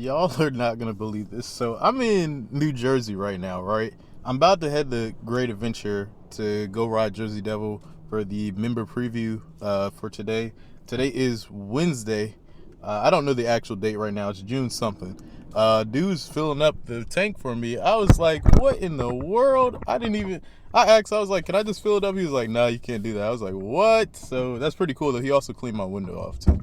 Y'all are not gonna believe this. So I'm in New Jersey right now, right? I'm about to head to Great Adventure to go ride Jersey Devil for the member preview for today. Today is Wednesday. I don't know the actual date right now. It's June something. Dude's filling up the tank for me. I was like, what in the world? I asked, I was like, can I just fill it up? He was like, no, you can't do that. I was like, what? So that's pretty cool that he also cleaned my window off too.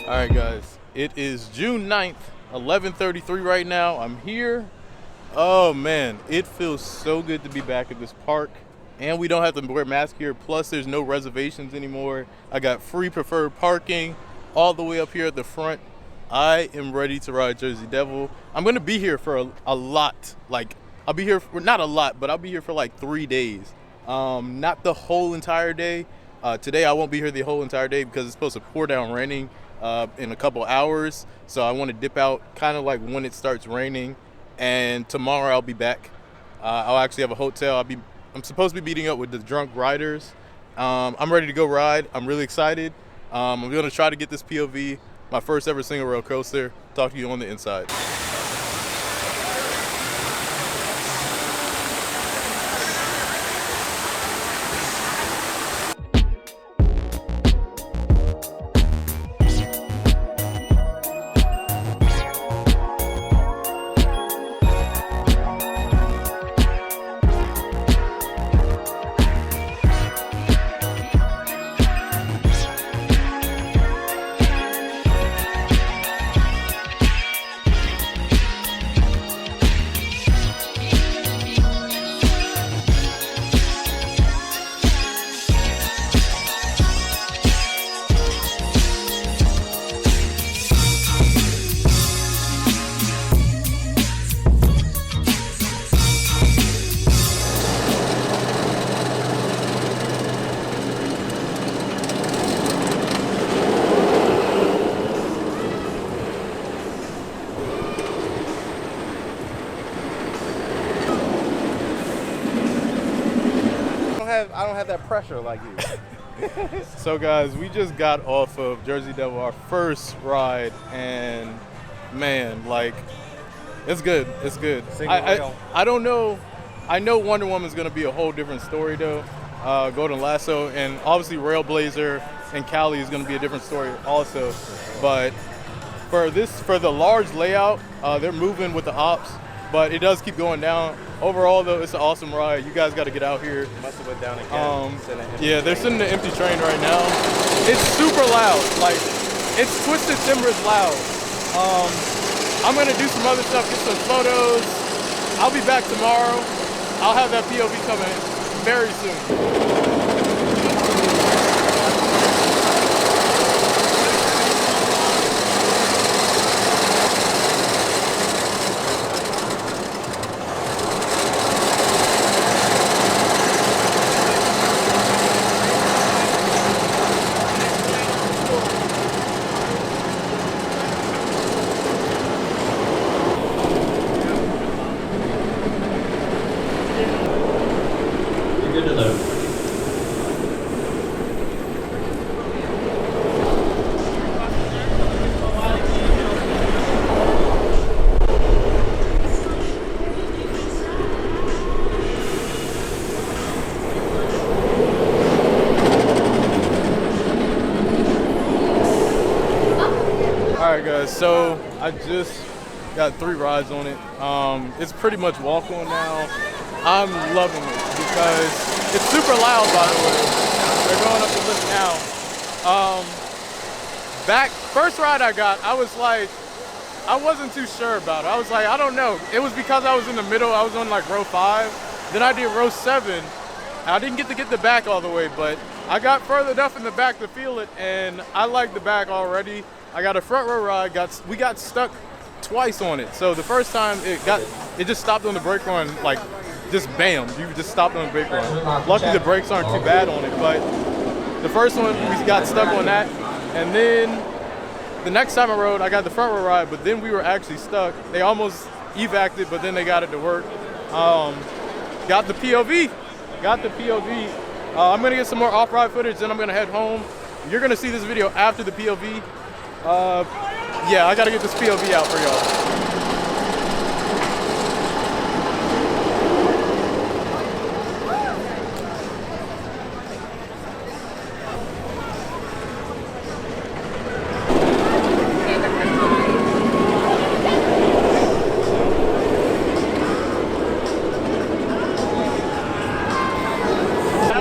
All right, guys, it is June 9th, 11:33 right now. I'm here. Oh man, it feels so good to be back at this park. And we don't have to wear masks here. Plus, there's no reservations anymore. I got free preferred parking all the way up here at the front. I am ready to ride Jersey Devil. I'm going to be here for a lot. Like, I'll be here for, not a lot, but I'll be here for like 3 days. Not the whole entire day. Today, I won't be here the whole entire day because it's supposed to pour down raining in a couple hours. So I want to dip out kind of like when it starts raining. And tomorrow, I'll be back. I'll actually have a hotel. I'm supposed to be meeting up with the drunk riders. I'm ready to go ride. I'm really excited. I'm going to try to get this POV, my first ever single rail coaster. Talk to you on the inside. I don't have that pressure like you. So guys, we just got off of Jersey Devil, our first ride, and man, like, it's good. It's good. I don't know. I know Wonder Woman's gonna be a whole different story though. Golden Lasso and obviously Railblazer and Cali is gonna be a different story also. But for the large layout, they're moving with the ops, but it does keep going down. Overall, though, it's an awesome ride. You guys got to get out here. Must have went down again. Yeah, they're sitting in an empty train right now. It's super loud. Like, it's Twisted Timbers loud. I'm going to do some other stuff, get some photos. I'll be back tomorrow. I'll have that POV coming very soon. Alright guys, so I just got 3 rides on it. It's pretty much walk on now. I'm loving it because it's super loud, by the way. They're going up the lift now. First ride I got, I was like, I wasn't too sure about it. I was like, I don't know. It was because I was in the middle. I was on like row 5. Then I did row 7. I didn't get to get the back all the way, but I got further enough in the back to feel it, and I like the back already. I got a front row ride. We got stuck twice on it. So the first time it just stopped on the brake run, like just bam, you just stopped on the brake run. Luckily the brakes aren't too bad on it, but the first one we got stuck on that, and then the next time I rode, I got the front row ride, but then we were actually stuck. They almost evac'd it, but then they got it to work. Got the POV, I'm gonna get some more off-ride footage, then I'm gonna head home. You're gonna see this video after the POV. Yeah, I gotta get this POV out for y'all.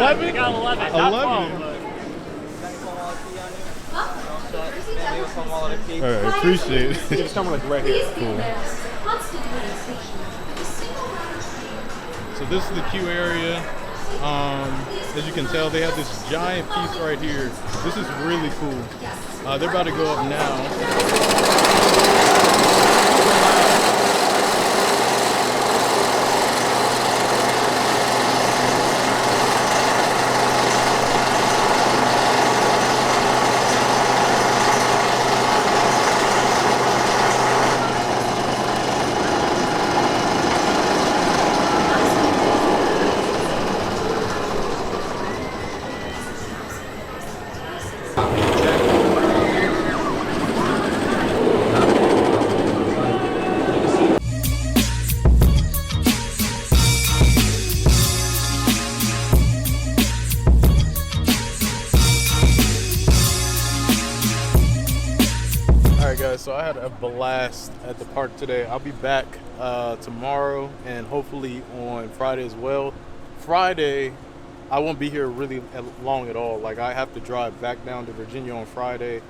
11? I got 11. 11? Alright, appreciate it. Just tell me like right here. Cool. So this is the queue area. As you can tell, they have this giant piece right here. This is really cool. They're about to go up now. Alright guys, so I had a blast at the park today. I'll be back tomorrow and hopefully on Friday as well. Friday, I won't be here really long at all. Like I have to drive back down to Virginia on Friday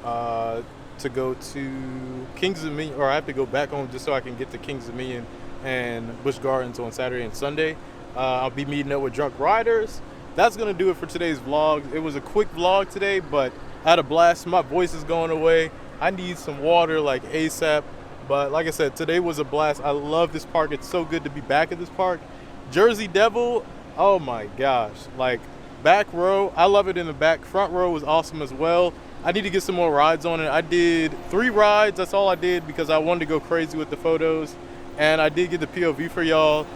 to go to Kings Dominion, or I have to go back home just so I can get to Kings Dominion and Busch Gardens on Saturday and Sunday. I'll be meeting up with drunk riders. That's gonna do it for today's vlog. It was a quick vlog today, but I had a blast. My voice is going away. I need some water like ASAP. But like I said, today was a blast. I love this park. It's so good to be back at this park. Jersey Devil, oh my gosh. Like back row, I love it in the back. Front row was awesome as well. I need to get some more rides on it. I did 3 rides. That's all I did because I wanted to go crazy with the photos. And I did get the POV for y'all.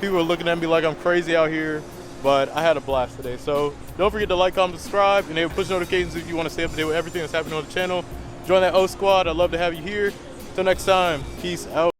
People are looking at me like I'm crazy out here. But I had a blast today. So don't forget to like, comment, subscribe, and push notifications if you want to stay up to date with everything that's happening on the channel. Join that O Squad. I'd love to have you here. Till next time, peace out.